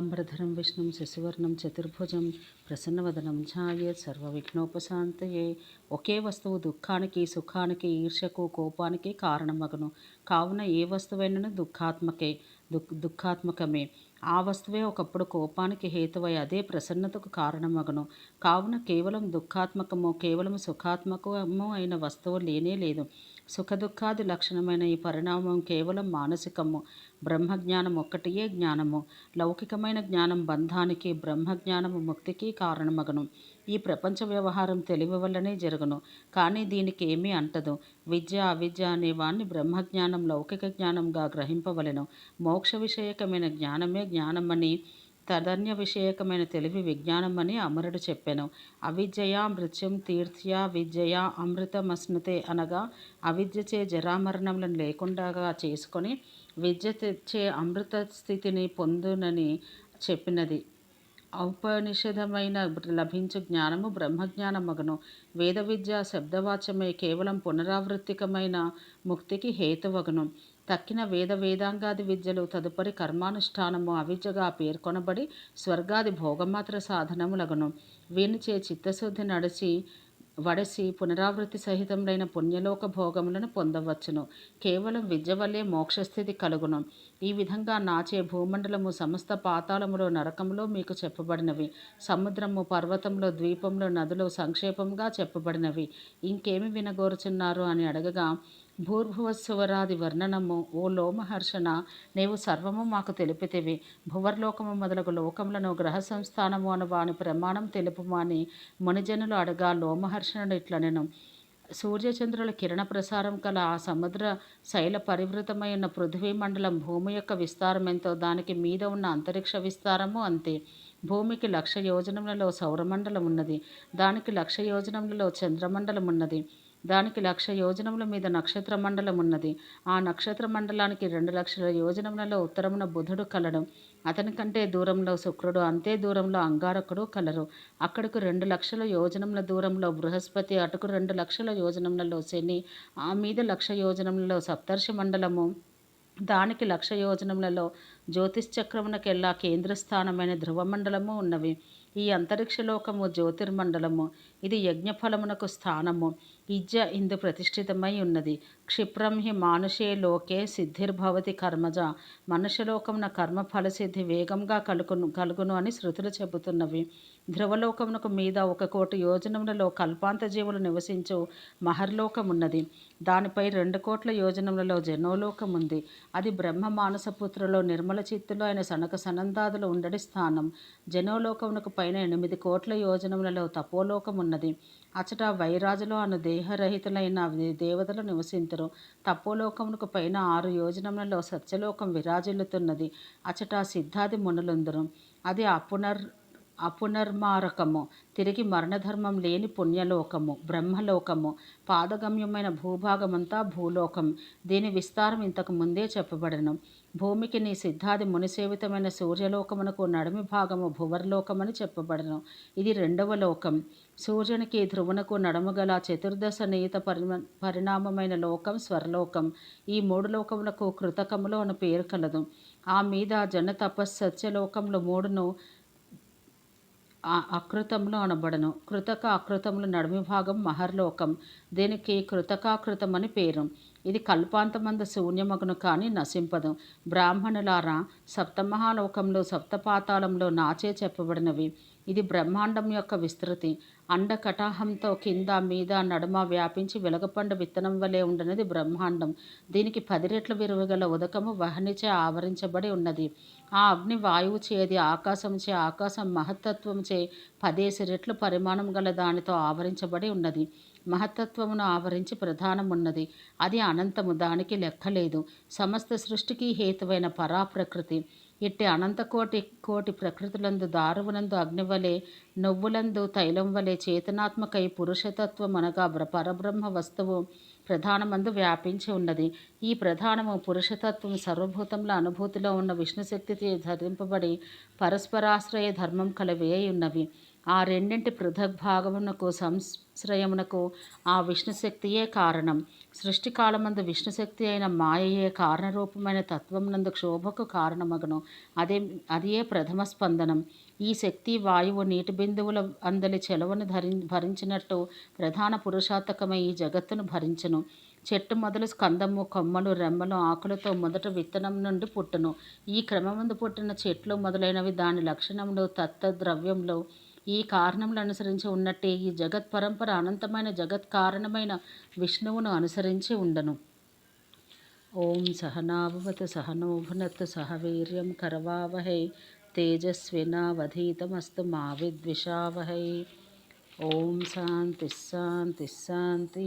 శుక్లాంబరధరం విష్ణుం శశివర్ణం చతుర్భుజం ప్రసన్నవదనం ఛాయేత్ సర్వవిఘ్నోపశాంతయే. ఒకే వస్తువు దుఃఖానికి, సుఖానికి, ఈర్ష్యకు, కోపానికి కారణమగును. కావున ఏ వస్తువైనను దుఃఖాత్మకమే. ఆ వస్తువే ఒకప్పుడు కోపానికి హేతువై అదే ప్రసన్నతకు కారణమగును. కావున కేవలం దుఃఖాత్మకము, కేవలం సుఖాత్మకము అయిన వస్తువు లేనే లేదు. సుఖదుఖాది లక్షణమైన ఈ పరిణామం కేవలం మానసికము. బ్రహ్మజ్ఞానం ఒక్కటియే జ్ఞానము. లౌకికమైన జ్ఞానం బంధానికి, బ్రహ్మజ్ఞానము ముక్తికి కారణమగును. ఈ ప్రపంచ వ్యవహారం తెలివి వల్లనే జరుగును, కానీ దీనికి ఏమీ అంటదు. విద్య అవిద్య అనే వాణ్ణి బ్రహ్మజ్ఞానం లౌకిక జ్ఞానంగా గ్రహింపవలెను. మోక్ష విషయకమైన జ్ఞానమే జ్ఞానమని, తదన్య విషయకమైన తెలివి విజ్ఞానమని అమరుడు చెప్పెను. అవిద్యయా మృత్యుం తీర్థ్యా విద్యయా అమృతమశ్నుతే అనగా అవిద్యచే జరామరణములను లేకుండా చేసుకొని విద్య తెచ్చే అమృత స్థితిని పొందునని చెప్పినది. ఔపనిషదమైన లభించు జ్ఞానము బ్రహ్మజ్ఞానమగును. వేద విద్య శబ్దవాచ్యమై కేవలం పునరావృత్తికమైన ముక్తికి హేతువగును. తక్కిన వేదాంగాది విద్యలు తదుపరి కర్మానుష్ఠానము అవిద్యగా పేర్కొనబడి స్వర్గాది భోగమాత్ర సాధనములగును. వీనిచే చిత్తశుద్ధి వడసి పునరావృత్తి సహితములైన పుణ్యలోక భోగములను పొందవచ్చును. కేవలం విద్య వల్లే మోక్షస్థితి కలుగును. ఈ విధంగా నాచే భూమండలము, సమస్త పాతాళములో, నరకములో మీకు చెప్పబడినవి. సముద్రము, పర్వతంలో, ద్వీపంలో, నదులు సంక్షేపంగా చెప్పబడినవి. ఇంకేమి వినగోరుచున్నారు అని అడగగా, భూర్భువస్సువరాది వర్ణనము. ఓ లోమహర్షణ, నీవు సర్వము మాకు తెలిపితివి. భువర్లోకము మొదలగు లోకములను గ్రహ సంస్థానము అను వాని ప్రమాణం తెలుపుము అని మునిజనులు అడగా లోమహర్షణుడు ఇట్లనెను. సూర్యచంద్రుల కిరణ ప్రసారం కల ఆ సముద్ర శైల పరివృతమైన పృథ్వీ మండలం భూమి యొక్క విస్తారం ఎంతో దానికి మీద ఉన్న అంతరిక్ష విస్తారము అంతే. భూమికి 1,00,000 యోజనములలో సౌరమండలం ఉన్నది. దానికి 1,00,000 యోజనములలో చంద్రమండలం ఉన్నది. దానికి 1,00,000 యోజనముల మీద నక్షత్ర మండలం ఉన్నది. ఆ నక్షత్ర మండలానికి 2,00,000 యోజనములలో ఉత్తరమున బుధుడు కలడు. అతని కంటే దూరంలో శుక్రుడు, అంతే దూరంలో అంగారకుడు కలరు. అక్కడకు 2,00,000 యోజనముల దూరంలో బృహస్పతి, అటుకు 2,00,000 యోజనములలో శని, ఆ మీద 1,00,000 యోజనములలో సప్తర్షి మండలము, దానికి 1,00,000 యోజనములలో జ్యోతిశ్చక్రమునకెల్లా కేంద్రస్థానమైన ధ్రువమండలము ఉన్నవి. ఈ అంతరిక్షలోకము జ్యోతిర్మండలము. ఇది యజ్ఞఫలమునకు స్థానము. ఇజ్జ ఇందు ప్రతిష్ఠితమై ఉన్నది. క్షిప్రం హి మానుషే లోకే సిద్ధిర్భవతి కర్మజ. మనుష్యలోకమున కర్మ ఫలసిద్ధి వేగంగా కలుగును అని శృతులు చెబుతున్నవి. ధ్రువలోకమునకు మీద 1,00,00,000 యోజనములలో కల్పాంత జీవులు నివసించు మహర్లోకమున్నది. దానిపై 2,00,00,000 యోజనములలో జనోలోకముంది. అది బ్రహ్మ మానసపుత్రులో నిర్మల చిత్తులో అయిన సనక సనందాదులు ఉండడి స్థానం. జనోలోకమునకు పైన 8,00,00,000 యోజనములలో తపోలోకమున్నది. అచట వైరాజులు అను దేహరహితులైన దేవతలు నివసింతురు. తపోలోకమునకు పైన 6 యోజనములలో సత్యలోకం విరాజిల్లుతున్నది. అచట సిద్ధాది మునులుందురు. అది అపునర్మారకము, తిరిగి మరణధర్మం లేని పుణ్యలోకము, బ్రహ్మలోకము. పాదగమ్యమైన భూభాగమంతా భూలోకం. దీని విస్తారం ఇంతకు ముందే చెప్పబడెను. భూమికి నీ సిద్ధాది మునిసేవితమైన సూర్యలోకమునకు నడిమి భాగము భువర్లోకమని చెప్పబడెను. ఇది 2వ లోకం. సూర్యునికి ధ్రువునకు నడుముగల చతుర్దశ నియత పరిణామమైన లోకం స్వర్లోకం. ఈ 3 లోకములకు కృతకములు అను పేరు కలదు. ఆ మీద జన తపస్సత్యలోకములు 3ను అకృతములు అనబడను. కృతక అకృతములు నడిమి భాగం మహర్లోకం. దీనికి కృతకాకృతమని పేరు. ఇది కల్పాంతమందు శూన్యమగును కానీ నశింపదు. బ్రాహ్మణులారా, సప్తమహాలోకములు సప్తపాతాళంలో నాచే చెప్పబడినవి. ఇది బ్రహ్మాండం యొక్క విస్తృతి. అండకటాహంతో కింద మీద నడుమ వ్యాపించి వెలగపండు విత్తనం వలె ఉండనిది బ్రహ్మాండం. దీనికి 10 రెట్లు విరువగల ఉదకము వహనిచే ఆవరించబడి ఉన్నది. ఆ అగ్ని వాయువు చేది, ఆకాశముచే, ఆకాశం మహత్తత్వముచే 10 రెట్లు పరిమాణం గల దానితో ఆవరించబడి ఉన్నది. మహత్తత్వమును ఆవరించి ప్రధానమున్నది. అది అనంతము, దానికి లెక్కలేదు. సమస్త సృష్టికి హేతువైన పరాప్రకృతి. ఇట్టి కోటి ప్రకృతులందు దారువునందు అగ్నివలే, నువ్వులందు తైలం వలె చేతనాత్మకై పురుషతత్వమనగా పరబ్రహ్మ వస్తువు ప్రధానమందు వ్యాపించి ఉన్నది. ఈ ప్రధానము పురుషతత్వం సర్వభూతముల అనుభూతిలో ఉన్న విష్ణుశక్తితో ధరింపబడి పరస్పరాశ్రయ ధర్మం కలవే ఉన్నవి. ఆ రెండింటి పృథగ్భాగమునకు సంశ్రయమునకు ఆ విష్ణుశక్తియే కారణం. సృష్టికాలమందు విష్ణుశక్తి అయిన మాయయే కారణరూపమైన తత్వమునందు క్షోభకు కారణమగును. అదియే ప్రథమ స్పందనం. ఈ శక్తి వాయువు నీటి బిందువుల అందలి చెలవును భరించినట్టు ప్రధాన పురుషార్థకమై ఈ జగత్తును భరించును. చెట్టు మొదలు స్కందము, కొమ్మలు, రెమ్మలు, ఆకులతో మొదట విత్తనం నుండి పుట్టును. ఈ క్రమమందు పుట్టిన చెట్లు మొదలైనవి దాని లక్షణములు, ద్రవ్యములు ఈ కారణములు అనుసరించి ఉన్నట్టే ఈ జగత్ పరంపర అనంతమైన జగత్ కారణమైన విష్ణువును అనుసరించి ఉండను. ఓం సహనాభవతు సహనో భునత్తు సహ వీర్యం కరవావహై తేజస్వినావధీతమస్తు మా విద్విషావహై. ఓం శాంతి శాంతి శాంతి.